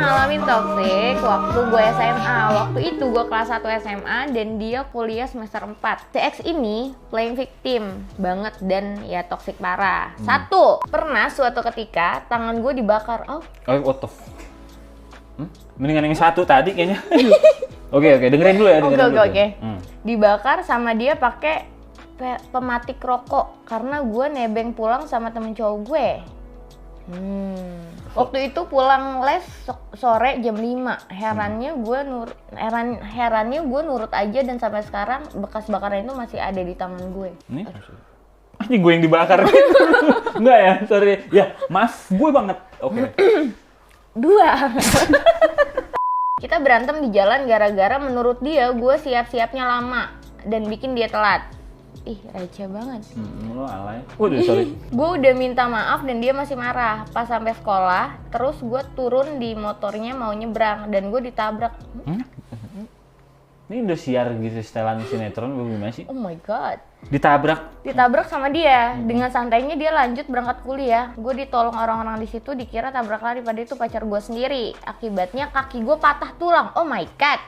ngalamin toxic waktu gue SMA. Waktu itu gue kelas 1 SMA dan dia kuliah semester 4. Si X ini playing victim banget dan ya toxic parah. Satu, pernah suatu ketika tangan gue dibakar. Oh, what the mendingan yang satu tadi kayaknya. Oke, dengerin dulu ya. Oke. Dibakar sama dia pakai pematik rokok karena gue nebeng pulang sama temen cowok gue. Waktu itu pulang les sore jam 5. Herannya gue nurut aja dan sampai sekarang bekas bakaran itu masih ada di tangan gue. Ini gue yang dibakar gitu. Enggak ya, sorry. Ya, maaf gue banget. Oke. 2. Kita berantem di jalan gara-gara menurut dia gue siap-siapnya lama dan bikin dia telat. Ih, receh banget. Lo alay. Sorry. Gue udah minta maaf dan dia masih marah. Pas sampai sekolah, terus gue turun di motornya mau nyebrang dan gue ditabrak. Ini udah siar gitu setelan sinetron gimana sih? Oh my god. Ditabrak Sama dia. Dengan santainya dia lanjut berangkat kuliah. Gue ditolong orang-orang di situ dikira tabrak lari, pada itu pacar gue sendiri. Akibatnya kaki gue patah tulang. Oh my god.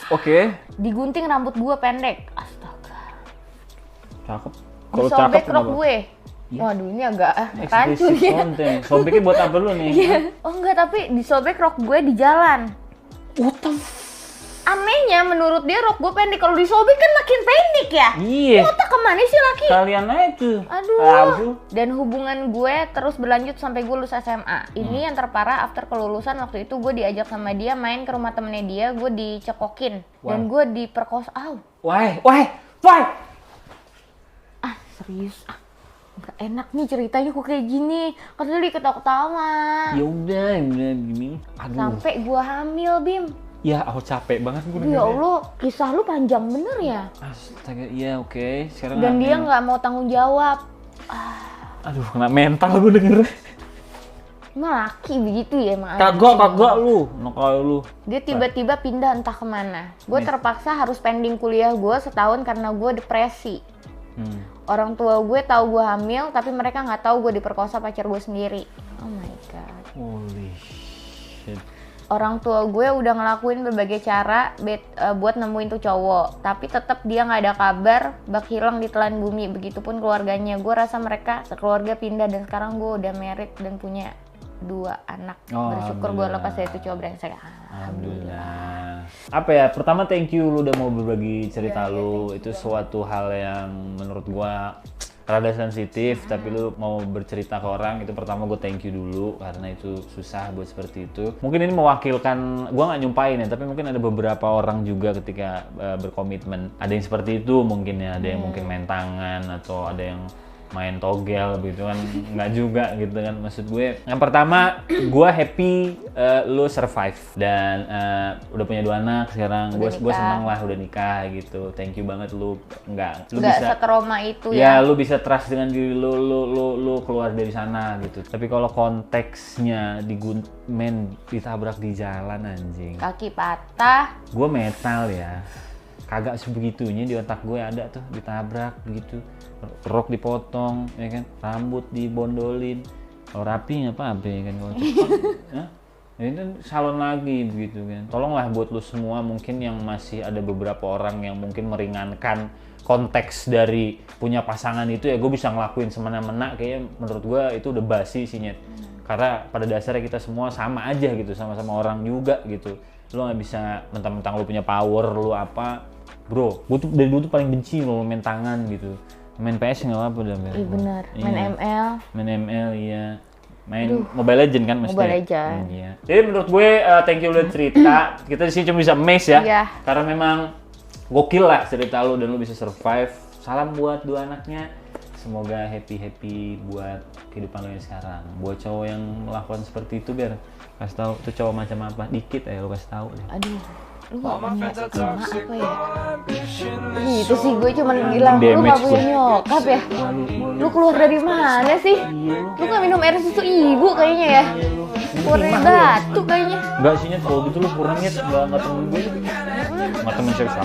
Oke. Digunting rambut gue pendek. Astaga. Cakep. Kalau Disobek cakep rok gue. Waduh, ini agak rancu eksplisit ya. konten. Sobeknya buat apa lu nih? Oh enggak, tapi disobek rok gue di jalan. Anehnya menurut dia rok gue pendek, kalau disobek kan makin pendek ya. Iya. Otak kemana sih laki? Kalian aja tuh. Aduh. Dan hubungan gue terus berlanjut sampai gue lulus SMA. Ini yang terparah, after kelulusan waktu itu gue diajak sama dia main ke rumah temennya dia, gue dicekokin. Dan gue diperkosa. Why? Serius? Gak enak nih ceritanya kok kayak gini. Katanya dia ketawa-ketawa. Ya udah gini. Aduh. Sampai gue hamil, Bim. Ya, aku capek banget gue. Ya Allah, kisah lu panjang bener ya. Astaga, iya oke. Sekarang dan dia nggak mau tanggung jawab. Aduh, kena mental gue denger. Emang laki begitu ya, emang. Kagak lu, nakal lu. Dia tiba-tiba pindah entah kemana. Gue terpaksa harus pending kuliah gue setahun karena gue depresi. Orang tua gue tahu gue hamil, tapi mereka nggak tahu gue diperkosa pacar gue sendiri. Oh my god. Holy shit. Orang tua gue udah ngelakuin berbagai cara buat nemuin tuh cowok, tapi tetap dia nggak ada kabar, bak hilang di telan bumi. Begitupun keluarganya. Gue rasa mereka sekeluarga pindah dan sekarang gue udah married dan punya 2 anak. Bersyukur gue lepas dari itu cowok brengsek. Alhamdulillah. Apa ya? Pertama thank you lu udah mau berbagi cerita lu. Itu suatu hal yang menurut gue rada sensitif, tapi lu mau bercerita ke orang, itu pertama gue thank you dulu karena itu susah buat seperti itu. Mungkin ini mewakilkan, gue nggak nyumpain ya, tapi mungkin ada beberapa orang juga ketika berkomitmen ada yang seperti itu mungkin ya, ada yang mungkin main tangan atau ada yang main togel gitu kan, nggak juga gitu kan. Maksud gue yang pertama gue happy lu survive dan udah punya 2 anak sekarang. Gue senang lah udah nikah gitu. Thank you banget lu nggak bisa setrauma itu ya. Lu bisa trust dengan diri lu keluar dari sana gitu. Tapi kalau konteksnya ditabrak di jalan anjing, kaki patah, gue metal ya, kagak sebegitunya di otak gue ada tuh ditabrak gitu. Rok dipotong, ya kan, rambut dibondolin, kalau rapi apa ya kan, kalau ini kan salon lagi begitu kan. Tolonglah buat lu semua mungkin yang masih ada beberapa orang yang mungkin meringankan konteks dari punya pasangan itu ya, gue bisa ngelakuin semena-mena, kayaknya menurut gue itu udah basi sih Nyet. Karena pada dasarnya kita semua sama aja gitu, sama-sama orang juga gitu. Lu nggak bisa mentang-mentang lu punya power, lu apa, bro. Gue tuh dari dulu tuh paling benci lo main tangan gitu. Main PS nggak apa-apa udah. Iya benar. Main ML iya. Main Mobile Legend kan maksudnya. Mobile Legend. Iya. Jadi menurut gue thank you udah cerita. Kita di sini cuma bisa mes ya. Iya. Karena memang gokil lah cerita lu dan lu bisa survive. Salam buat 2 anaknya. Semoga happy buat kehidupan lo yang sekarang. Buat cowok yang melakukan seperti itu biar kasih tahu tuh cowok macam apa. Dikit ya lu kasih tahu deh. Aduh. Lu gak punya emak apa ya? Gitu sih, gue cuma bilang lu gak punya nyokap ya? Lu keluar dari mana sih? Lu gak minum air susu ibu kayaknya ya? Keluar dari batu kayaknya. Enggak sih Nyet, kalau gitu lu kurang Nyet, enggak temen gue. Enggak temen siapa